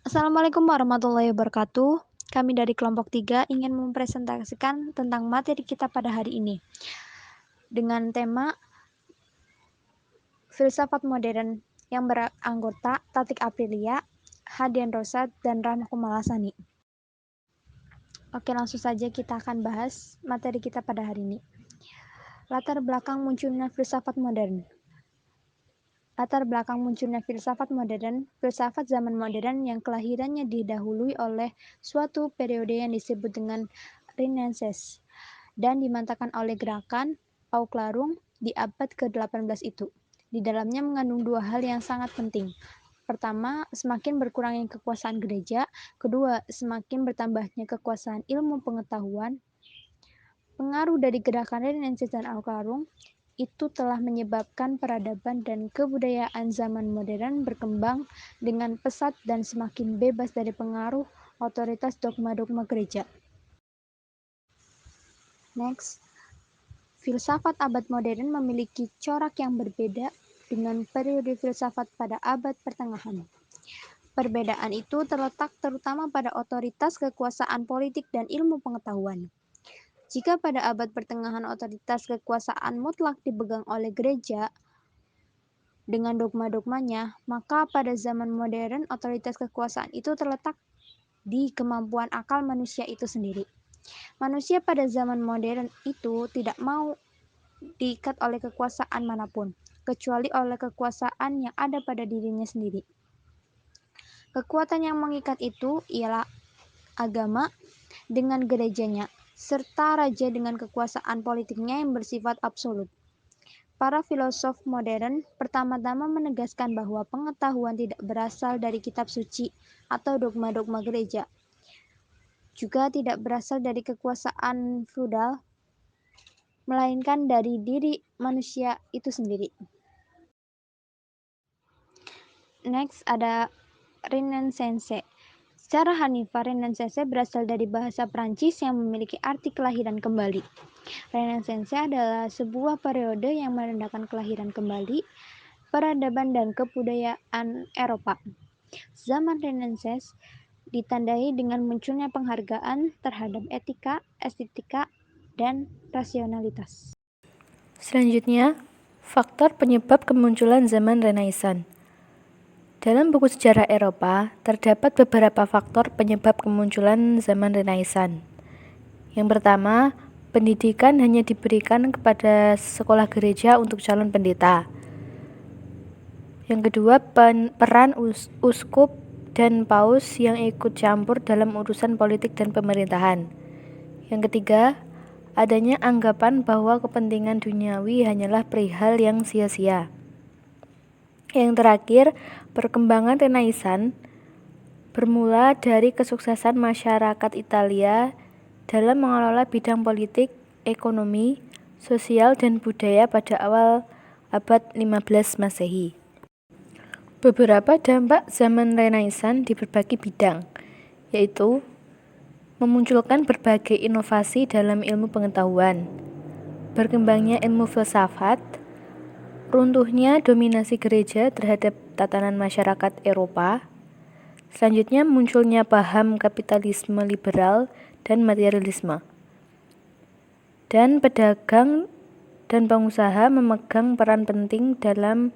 Assalamualaikum warahmatullahi wabarakatuh. Kami dari kelompok 3 ingin mempresentasikan tentang materi kita pada hari ini dengan tema filsafat modern yang beranggota Tatik Aprilia, Hadian Rosat, dan Rahma Kumalasani. Oke, langsung saja kita akan bahas materi kita pada hari ini. Latar belakang munculnya filsafat modern. Latar belakang munculnya filsafat modern, filsafat zaman modern yang kelahirannya didahului oleh suatu periode yang disebut dengan Renaissance dan dimantapkan oleh gerakan Pauklarung di abad ke-18 itu. Di dalamnya mengandung dua hal yang sangat penting. Pertama, semakin berkurangnya kekuasaan gereja. Kedua, semakin bertambahnya kekuasaan ilmu pengetahuan. Pengaruh dari gerakan Renaissance dan Pauklarung itu telah menyebabkan peradaban dan kebudayaan zaman modern berkembang dengan pesat dan semakin bebas dari pengaruh otoritas dogma-dogma gereja. Next, filsafat abad modern memiliki corak yang berbeda dengan periode filsafat pada abad pertengahan. Perbedaan itu terletak terutama pada otoritas kekuasaan politik dan ilmu pengetahuan. Jika pada abad pertengahan otoritas kekuasaan mutlak dipegang oleh gereja dengan dogma-dogmanya, maka pada zaman modern otoritas kekuasaan itu terletak di kemampuan akal manusia itu sendiri. Manusia pada zaman modern itu tidak mau diikat oleh kekuasaan manapun, kecuali oleh kekuasaan yang ada pada dirinya sendiri. Kekuatan yang mengikat itu ialah agama dengan gerejanya, serta raja dengan kekuasaan politiknya yang bersifat absolut. Para filosof modern pertama-tama menegaskan bahwa pengetahuan tidak berasal dari kitab suci atau dogma-dogma gereja, juga tidak berasal dari kekuasaan feudal, melainkan dari diri manusia itu sendiri. Next ada Renaissance. Secara hanifah, Renaissance berasal dari bahasa Prancis yang memiliki arti kelahiran kembali. Renaissance adalah sebuah periode yang menandakan kelahiran kembali peradaban dan kebudayaan Eropa. Zaman Renaissance ditandai dengan munculnya penghargaan terhadap etika, estetika, dan rasionalitas. Selanjutnya, faktor penyebab kemunculan zaman Renaissance. Dalam buku sejarah Eropa, terdapat beberapa faktor penyebab kemunculan zaman Renaissance. Yang pertama, pendidikan hanya diberikan kepada sekolah gereja untuk calon pendeta. Yang kedua, peran uskup dan paus yang ikut campur dalam urusan politik dan pemerintahan. Yang ketiga, adanya anggapan bahwa kepentingan duniawi hanyalah perihal yang sia-sia. Yang terakhir, perkembangan Renaissance bermula dari kesuksesan masyarakat Italia dalam mengelola bidang politik, ekonomi, sosial, dan budaya pada awal abad 15 Masehi. Beberapa dampak zaman Renaissance di berbagai bidang, yaitu memunculkan berbagai inovasi dalam ilmu pengetahuan, berkembangnya ilmu filsafat, runtuhnya dominasi gereja terhadap tatanan masyarakat Eropa, selanjutnya munculnya paham kapitalisme liberal dan materialisme, dan pedagang dan pengusaha memegang peran penting dalam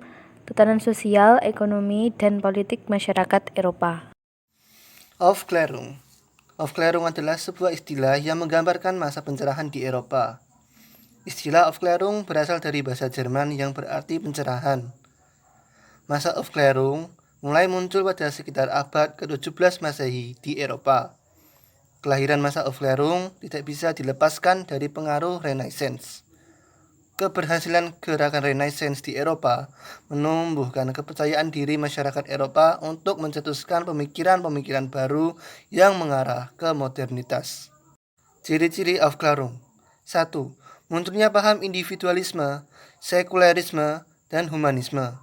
tatanan sosial, ekonomi, dan politik masyarakat Eropa. Aufklärung. Aufklärung adalah sebuah istilah yang menggambarkan masa pencerahan di Eropa. Istilah Aufklärung berasal dari bahasa Jerman yang berarti pencerahan. Masa Aufklärung mulai muncul pada sekitar abad ke-17 Masehi di Eropa. Kelahiran masa Aufklärung tidak bisa dilepaskan dari pengaruh Renaissance. Keberhasilan gerakan Renaissance di Eropa menumbuhkan kepercayaan diri masyarakat Eropa untuk mencetuskan pemikiran-pemikiran baru yang mengarah ke modernitas. Ciri-ciri Aufklärung. 1. Munculnya paham individualisme, sekularisme, dan humanisme.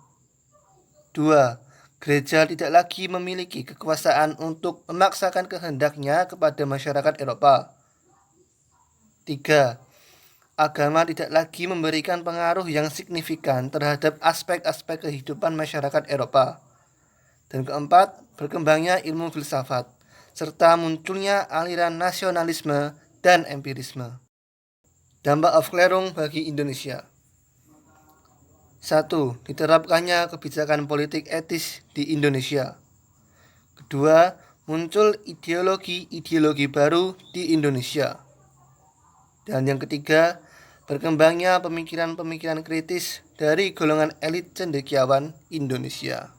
2. Gereja tidak lagi memiliki kekuasaan untuk memaksakan kehendaknya kepada masyarakat Eropa. 3. Agama tidak lagi memberikan pengaruh yang signifikan terhadap aspek-aspek kehidupan masyarakat Eropa. Dan keempat, berkembangnya ilmu filsafat, serta munculnya aliran nasionalisme dan empirisme. Dampak Aufklärung bagi Indonesia. 1. Diterapkannya kebijakan politik etis di Indonesia. Kedua, muncul ideologi-ideologi baru di Indonesia. Dan yang ketiga, berkembangnya pemikiran-pemikiran kritis dari golongan elit cendekiawan Indonesia.